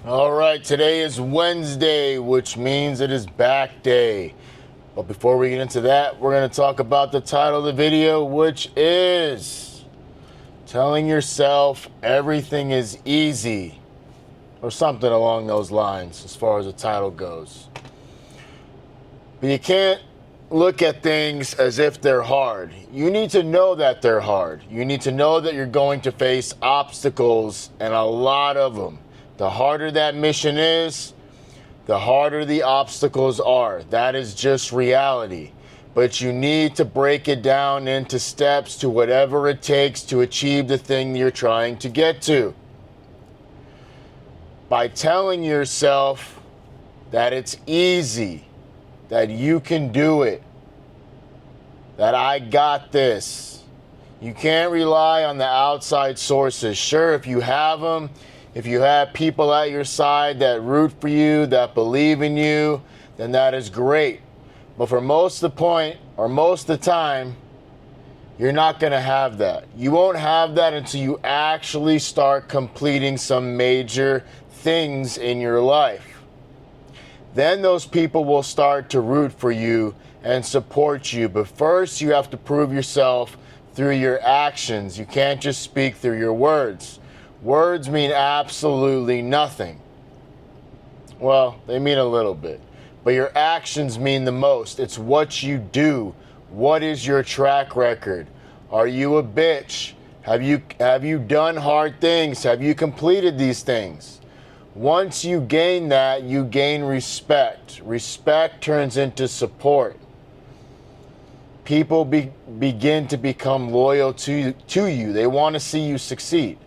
All right, today is Wednesday, which means it is back day. But before we get into that, we're going to talk about the title of the video, which is telling yourself everything is easy, or something along those lines as far as the title goes. But you can't look at things as if they're hard. You need to know that they're hard. You need to know that you're going to face obstacles, and a lot of them. The harder that mission is, the harder the obstacles are. That is just reality. But you need to break it down into steps to whatever it takes to achieve the thing you're trying to get to. By telling yourself that it's easy, that you can do it, that I got this. You can't rely on the outside sources. Sure, if you have them, if you have people at your side that root for you, that believe in you, then that is great. But for most of the time, you're not going to have that. You won't have that until you actually start completing some major things in your life. Then those people will start to root for you and support you. But first, you have to prove yourself through your actions. You can't just speak through your words. Words mean absolutely nothing. Well, they mean a little bit. But your actions mean the most. It's what you do. What is your track record? Are you a bitch? Have you done hard things? Have you completed these things? Once you gain that, you gain respect. Respect turns into support. People begin to become loyal to you. They want to see you succeed.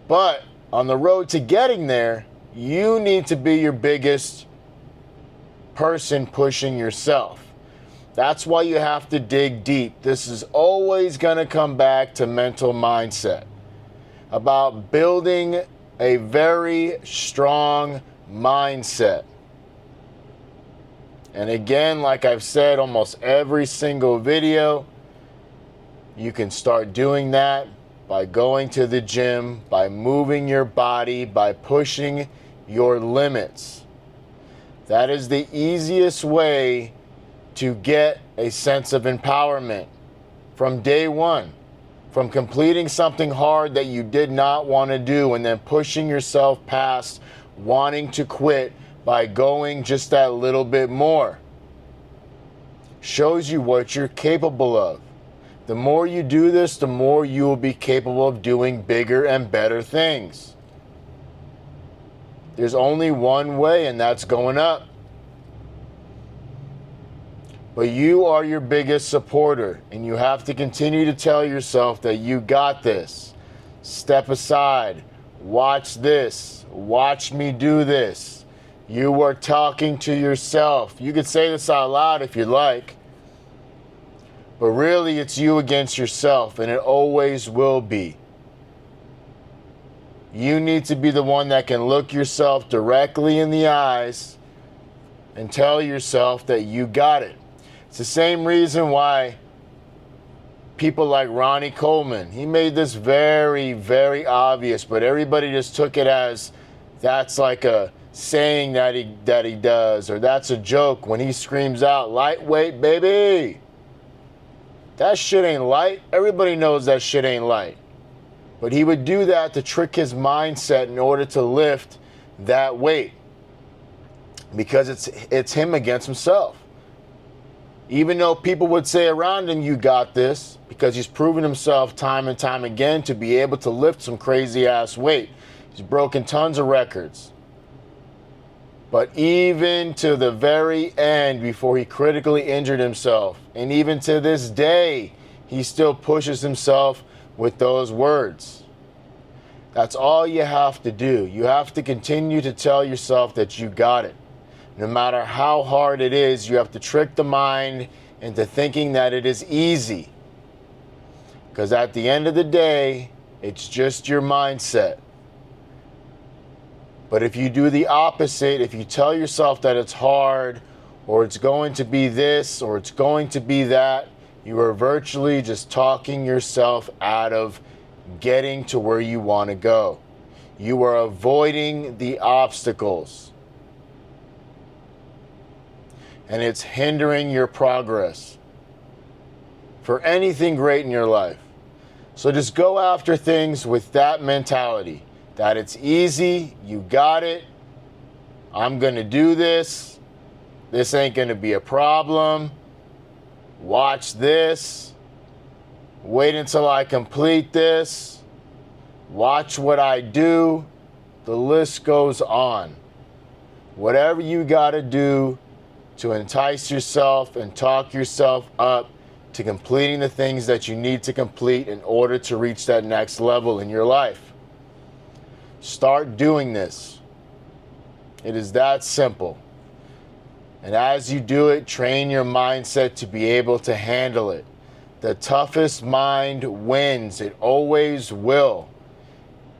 But on the road to getting there, you need to be your biggest person pushing yourself. That's why you have to dig deep. This is always going to come back to mental mindset, about building a very strong mindset. And again, like I've said almost every single video, you can start doing that by going to the gym, by moving your body, by pushing your limits. That is the easiest way to get a sense of empowerment from day one, from completing something hard that you did not want to do and then pushing yourself past wanting to quit by going just that little bit more. Shows you what you're capable of. The more you do this, the more you will be capable of doing bigger and better things. There's only one way, and that's going up. But you are your biggest supporter, and you have to continue to tell yourself that you got this. Step aside. Watch this. Watch me do this. You are talking to yourself. You could say this out loud if you'd like. But really, it's you against yourself, and it always will be. You need to be the one that can look yourself directly in the eyes and tell yourself that you got it. It's the same reason why people like Ronnie Coleman, he made this very, very obvious, but everybody just took it as that's like a saying that he does, or that's a joke when he screams out, "Lightweight, baby!" That shit ain't light. Everybody knows that shit ain't light. But he would do that to trick his mindset in order to lift that weight. Because it's him against himself. Even though people would say around him, you got this, because he's proven himself time and time again to be able to lift some crazy ass weight. He's broken tons of records. But even to the very end, before he critically injured himself, and even to this day, he still pushes himself with those words. That's all you have to do. You have to continue to tell yourself that you got it. No matter how hard it is, you have to trick the mind into thinking that it is easy. Because at the end of the day, it's just your mindset. But if you do the opposite, if you tell yourself that it's hard, or it's going to be this, or it's going to be that, you are virtually just talking yourself out of getting to where you want to go. You are avoiding the obstacles. And it's hindering your progress for anything great in your life. So just go after things with that mentality, that it's easy, you got it, I'm gonna do this, this ain't gonna be a problem, watch this, wait until I complete this, watch what I do, the list goes on. Whatever you gotta do to entice yourself and talk yourself up to completing the things that you need to complete in order to reach that next level in your life. Start doing this. It is that simple. And as you do it, train your mindset to be able to handle it. The toughest mind wins. It always will.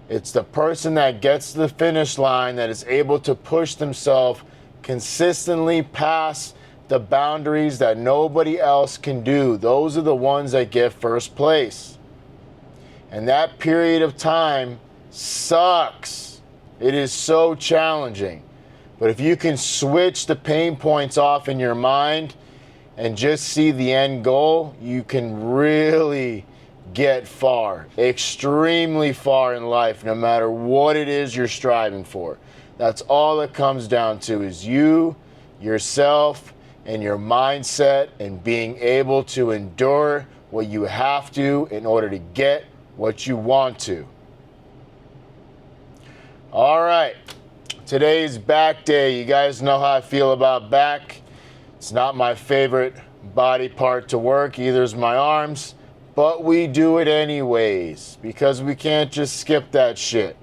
It's the person that gets to the finish line that is able to push themselves consistently past the boundaries that nobody else can do. Those are the ones that get first place. And that period of time sucks. It is so challenging. But if you can switch the pain points off in your mind and just see the end goal, you can really get far, extremely far in life, no matter what it is you're striving for. That's all it comes down to, is you, yourself, and your mindset, and being able to endure what you have to in order to get what you want to. All right, today's back day. You guys know how I feel about back. It's not my favorite body part to work, either is my arms, but we do it anyways because we can't just skip that shit.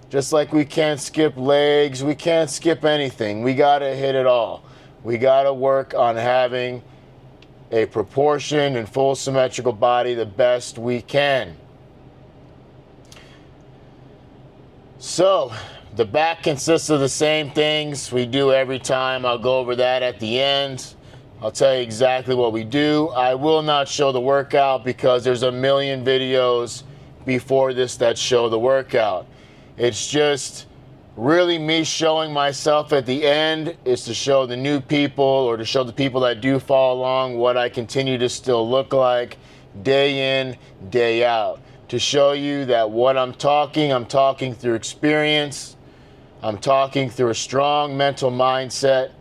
Just like we can't skip legs, we can't skip anything. We gotta hit it all. We gotta work on having a proportioned and full symmetrical body the best we can. So, the back consists of the same things we do every time. I'll go over that at the end. I'll tell you exactly what we do. I will not show the workout because there's a million videos before this that show the workout. It's just really me showing myself at the end, is to show the new people, or to show the people that do follow along, what I continue to still look like day in, day out. To show you that what I'm talking through experience. I'm talking through a strong mental mindset.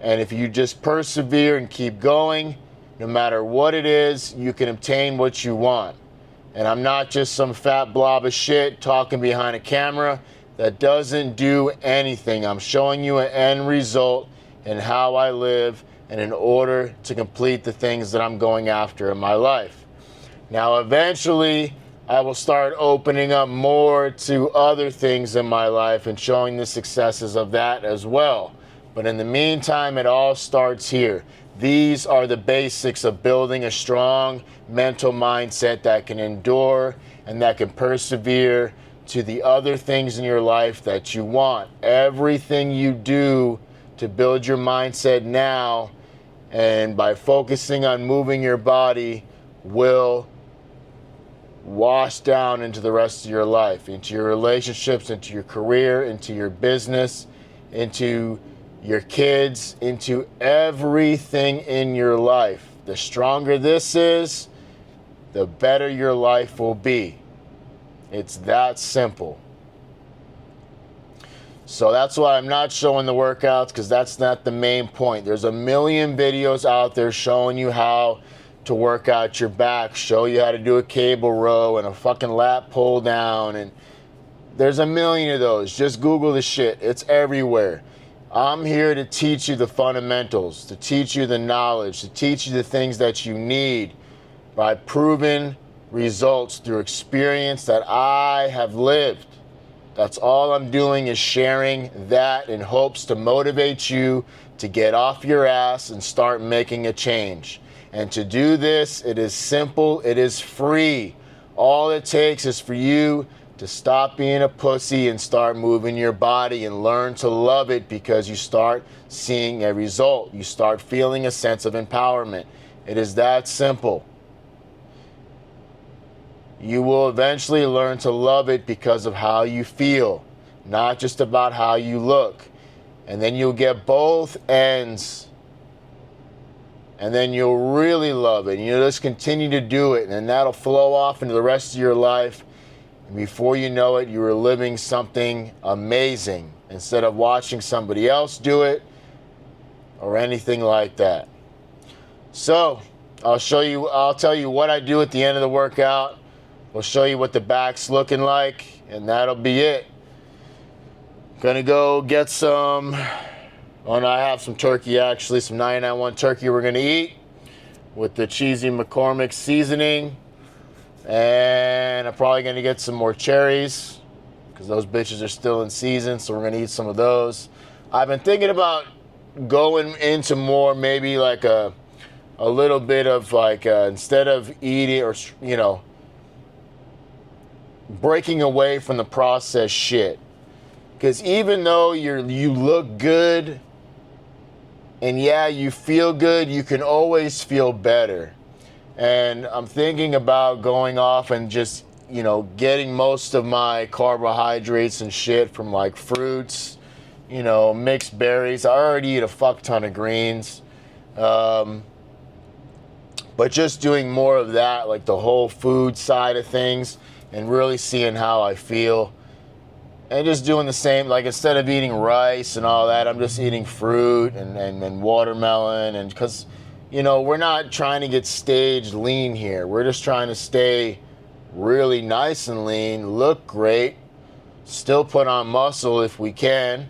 And if you just persevere and keep going, no matter what it is, you can obtain what you want. And I'm not just some fat blob of shit talking behind a camera that doesn't do anything. I'm showing you an end result in how I live and in order to complete the things that I'm going after in my life. Now, eventually, I will start opening up more to other things in my life and showing the successes of that as well. But in the meantime, it all starts here. These are the basics of building a strong mental mindset that can endure and that can persevere to the other things in your life that you want. Everything you do to build your mindset now, and by focusing on moving your body, will wash down into the rest of your life, into your relationships, into your career, into your business, into your kids, into everything in your life. The stronger this is, the better your life will be. It's that simple. So that's why I'm not showing the workouts, because that's not the main point. There's a million videos out there showing you how to work out your back, show you how to do a cable row and a fucking lat pull down, and there's a million of those. Just Google the shit. It's everywhere. I'm here to teach you the fundamentals, to teach you the knowledge, to teach you the things that you need by proven results through experience that I have lived. That's all I'm doing, is sharing that in hopes to motivate you to get off your ass and start making a change. And to do this, it is simple, it is free. All it takes is for you to stop being a pussy and start moving your body and learn to love it, because you start seeing a result. You start feeling a sense of empowerment. It is that simple. You will eventually learn to love it because of how you feel. not just about how you look. And then you'll get both ends. And then you'll really love it. And you'll just continue to do it. And that'll flow off into the rest of your life. And before you know it, you are living something amazing instead of watching somebody else do it or anything like that. So I'll tell you what I do at the end of the workout. We'll show you what the back's looking like, and that'll be it. Gonna go get some, oh no, I have some turkey actually, some 99.1 turkey we're gonna eat with the cheesy McCormick seasoning. And I'm probably gonna get some more cherries because those bitches are still in season, so we're gonna eat some of those. I've been thinking about going into more, maybe like a little bit of like, instead of eating or, you know, breaking away from the processed shit. Because even though you look good and yeah, you feel good, you can always feel better. And I'm thinking about going off and just, you know, getting most of my carbohydrates and shit from like fruits, you know, mixed berries. I already eat a fuck ton of greens. But just doing more of that, like the whole food side of things, and really seeing how I feel. And just doing the same, like instead of eating rice and all that, I'm just eating fruit and watermelon. And because, you know, we're not trying to get staged lean here. We're just trying to stay really nice and lean, look great, still put on muscle if we can.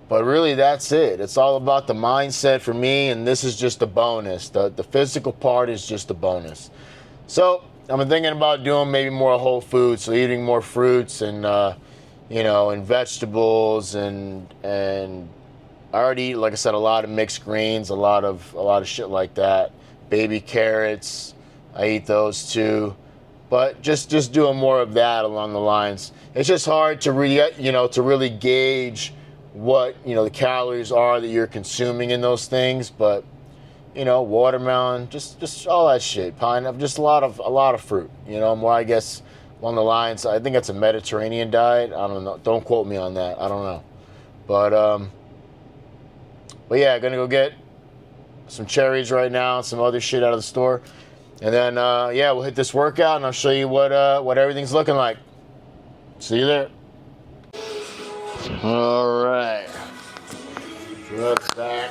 But really, that's it. It's all about the mindset for me, and this is just a bonus. The physical part is just a bonus. So I've been thinking about doing maybe more whole foods, so eating more fruits and you know, and vegetables, and I already eat, like I said, a lot of mixed greens, a lot of shit like that. Baby carrots, I eat those too. But just doing more of that along the lines. It's just hard to really gauge what, you know, the calories are that you're consuming in those things, but you know, watermelon, just all that shit, pineapple, just a lot of fruit, you know, more, I guess, along the lines. I think that's a Mediterranean diet. I don't know. Don't quote me on that. I don't know. But yeah, gonna go get some cherries right now, some other shit out of the store. And then, yeah, we'll hit this workout and I'll show you what everything's looking like. See you there. All right. So that's that.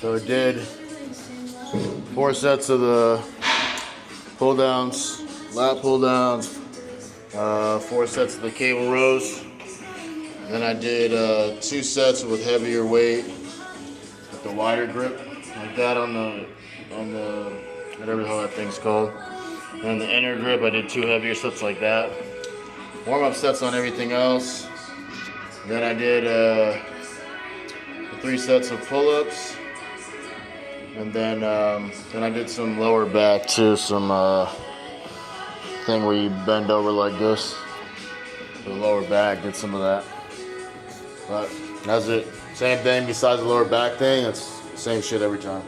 So I did 4 sets of the pull downs, lat pull downs, 4 sets of the cable rows. Then I did 2 sets with heavier weight, with the wider grip, like that on the whatever the hell that thing's called. And the inner grip, I did 2 heavier sets like that. Warm up sets on everything else. Then I did 3 sets of pull-ups. And then I did some lower back too, some thing where you bend over like this. The lower back, did some of that. But that's it. Same thing besides the lower back thing, it's the same shit every time.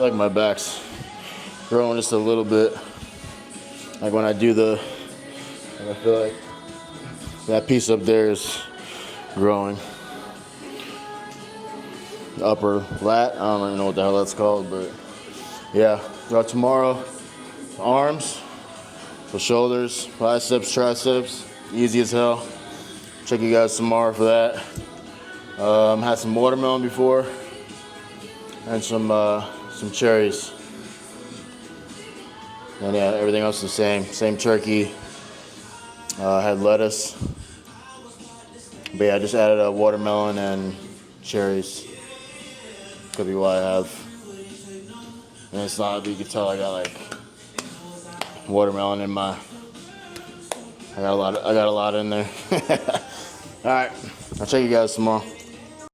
feel like my back's growing just a little bit. Like when I do I feel like that piece up there is growing. The upper lat, I don't even know what the hell that's called, but yeah. Tomorrow, arms, for shoulders, biceps, triceps, easy as hell. Check you guys tomorrow for that. Had some watermelon before, and some cherries. And yeah, everything else is the same turkey. Had lettuce. But yeah, I just added a watermelon and cherries. Could be what I have. And it's not, you can tell I got like watermelon in my, I got a lot in there. All right, I'll check you guys tomorrow.